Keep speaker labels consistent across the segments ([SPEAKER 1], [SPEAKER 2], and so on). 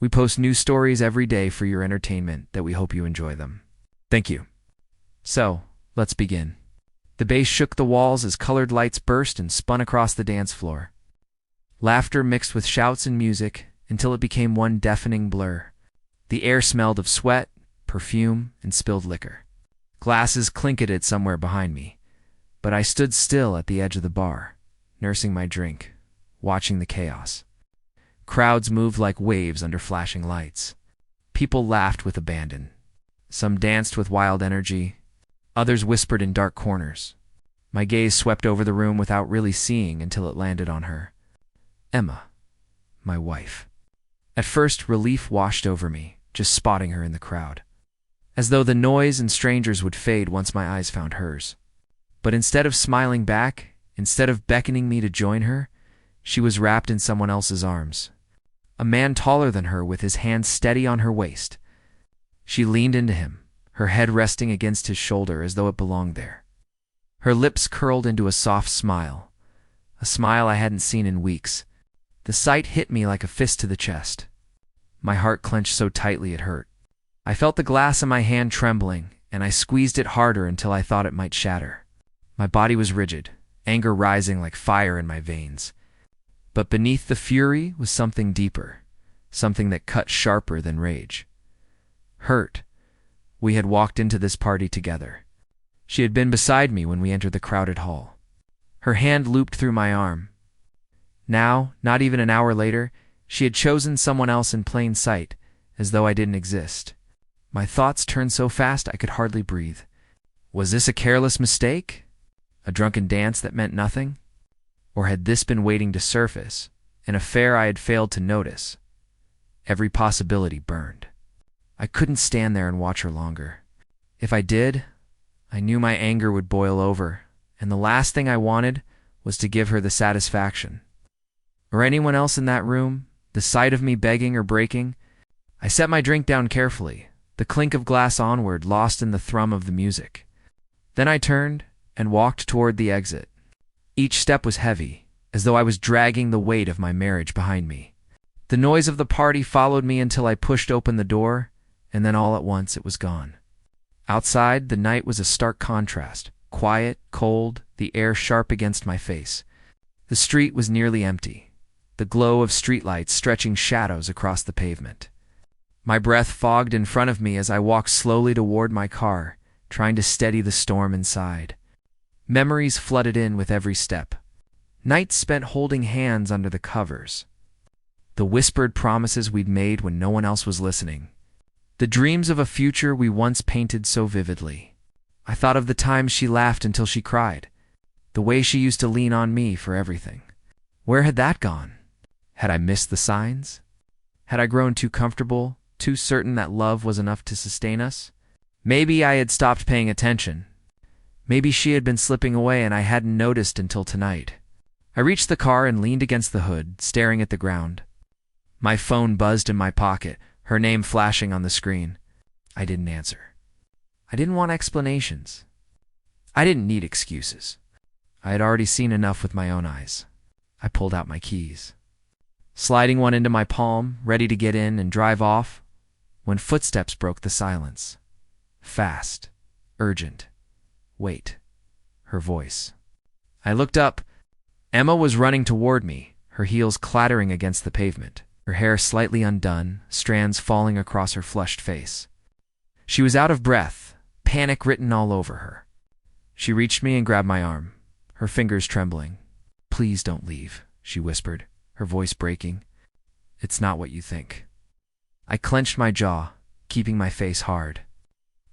[SPEAKER 1] We post new stories every day for your entertainment that we hope you enjoy them. Thank you. So, let's begin. The bass shook the walls as colored lights burst and spun across the dance floor. Laughter mixed with shouts and music until it became one deafening blur. The air smelled of sweat, perfume, and spilled liquor. Glasses clinketed somewhere behind me, but I stood still at the edge of the bar, nursing my drink, watching the chaos. Crowds moved like waves under flashing lights. People laughed with abandon. Some danced with wild energy. Others whispered in dark corners. My gaze swept over the room without really seeing until it landed on her. Emma, my wife. At first, relief washed over me, just spotting her in the crowd. As though the noise and strangers would fade once my eyes found hers. But instead of smiling back, instead of beckoning me to join her, she was wrapped in someone else's arms. A man taller than her with his hand steady on her waist. She leaned into him, her head resting against his shoulder as though it belonged there. Her lips curled into a soft smile, a smile I hadn't seen in weeks. The sight hit me like a fist to the chest. My heart clenched so tightly it hurt. I felt the glass in my hand trembling, and I squeezed it harder until I thought it might shatter. My body was rigid, anger rising like fire in my veins. But beneath the fury was something deeper, something that cut sharper than rage. Hurt. We had walked into this party together. She had been beside me when we entered the crowded hall. Her hand looped through my arm. Now, not even an hour later, she had chosen someone else in plain sight, as though I didn't exist. My thoughts turned so fast I could hardly breathe. Was this a careless mistake? A drunken dance that meant nothing? Or had this been waiting to surface, an affair I had failed to notice? Every possibility burned. I couldn't stand there and watch her longer. If I did, I knew my anger would boil over, and the last thing I wanted was to give her the satisfaction. Or anyone else in that room, the sight of me begging or breaking. I set my drink down carefully, the clink of glass onward, lost in the thrum of the music. Then I turned and walked toward the exit. Each step was heavy, as though I was dragging the weight of my marriage behind me. The noise of the party followed me until I pushed open the door, and then all at once it was gone. Outside, the night was a stark contrast, quiet, cold, the air sharp against my face. The street was nearly empty, the glow of streetlights stretching shadows across the pavement. My breath fogged in front of me as I walked slowly toward my car, trying to steady the storm inside. Memories flooded in with every step. Nights spent holding hands under the covers. The whispered promises we'd made when no one else was listening. The dreams of a future we once painted so vividly. I thought of the times she laughed until she cried, the way she used to lean on me for everything. Where had that gone? Had I missed the signs? Had I grown too comfortable, too certain that love was enough to sustain us? Maybe I had stopped paying attention. Maybe she had been slipping away and I hadn't noticed until tonight. I reached the car and leaned against the hood, staring at the ground. My phone buzzed in my pocket, her name flashing on the screen. I didn't answer. I didn't want explanations. I didn't need excuses. I had already seen enough with my own eyes. I pulled out my keys, sliding one into my palm, ready to get in and drive off, when footsteps broke the silence. Fast, urgent. Wait. Her voice. I looked up. Emma was running toward me, her heels clattering against the pavement, her hair slightly undone, strands falling across her flushed face. She was out of breath, panic written all over her. She reached me and grabbed my arm, her fingers trembling. "Please don't leave," she whispered, her voice breaking. "It's not what you think." I clenched my jaw, keeping my face hard.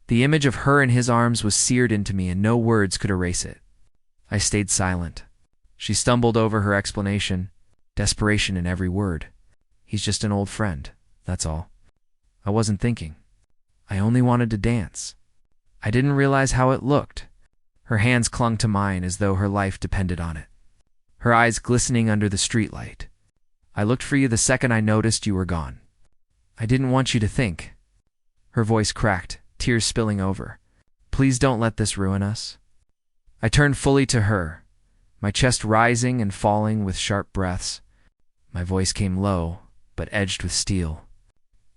[SPEAKER 1] The image of her in his arms was seared into me and no words could erase it. I stayed silent. She stumbled over her explanation, desperation in every word. "He's just an old friend, that's all." I wasn't thinking. I only wanted to dance. I didn't realize how it looked. Her hands clung to mine as though her life depended on it. Her eyes glistening under the streetlight. "I looked for you the second I noticed you were gone. I didn't want you to think." Her voice cracked, tears spilling over. "Please don't let this ruin us." I turned fully to her, my chest rising and falling with sharp breaths. My voice came low, but edged with steel.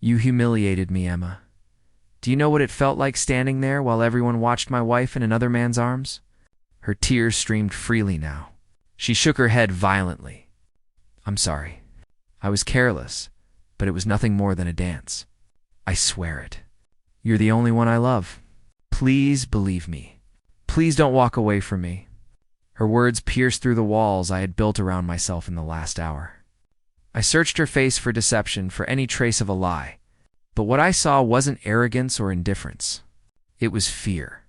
[SPEAKER 1] You humiliated me, Emma. Do you know what it felt like standing there while everyone watched my wife in another man's arms? Her tears streamed freely now. She shook her head violently. I'm sorry. I was careless, but it was nothing more than a dance. I swear it. You're the only one I love. Please believe me. Please don't walk away from me. Her words pierced through the walls I had built around myself in the last hour. I searched her face for deception, for any trace of a lie. But what I saw wasn't arrogance or indifference. It was fear.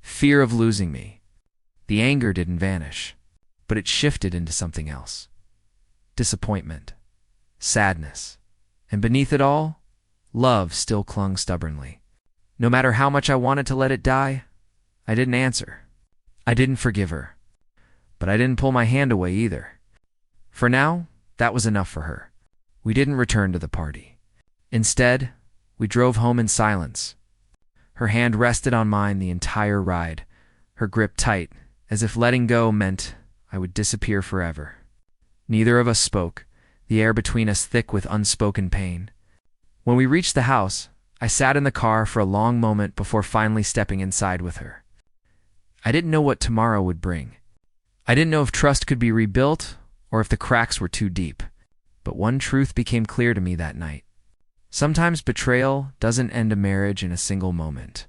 [SPEAKER 1] Fear of losing me. The anger didn't vanish, but it shifted into something else. Disappointment. Sadness. And beneath it all, love still clung stubbornly. No matter how much I wanted to let it die, I didn't answer. I didn't forgive her. But I didn't pull my hand away either. For now, that was enough for her. We didn't return to the party. Instead, we drove home in silence. Her hand rested on mine the entire ride, her grip tight, as if letting go meant I would disappear forever. Neither of us spoke, the air between us thick with unspoken pain. When we reached the house, I sat in the car for a long moment before finally stepping inside with her. I didn't know what tomorrow would bring. I didn't know if trust could be rebuilt or if the cracks were too deep. But one truth became clear to me that night. Sometimes betrayal doesn't end a marriage in a single moment.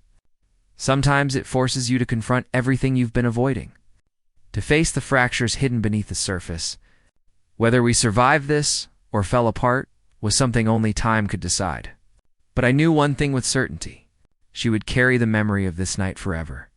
[SPEAKER 1] Sometimes it forces you to confront everything you've been avoiding, to face the fractures hidden beneath the surface. Whether we survived this or fell apart was something only time could decide. But I knew one thing with certainty. She would carry the memory of this night forever.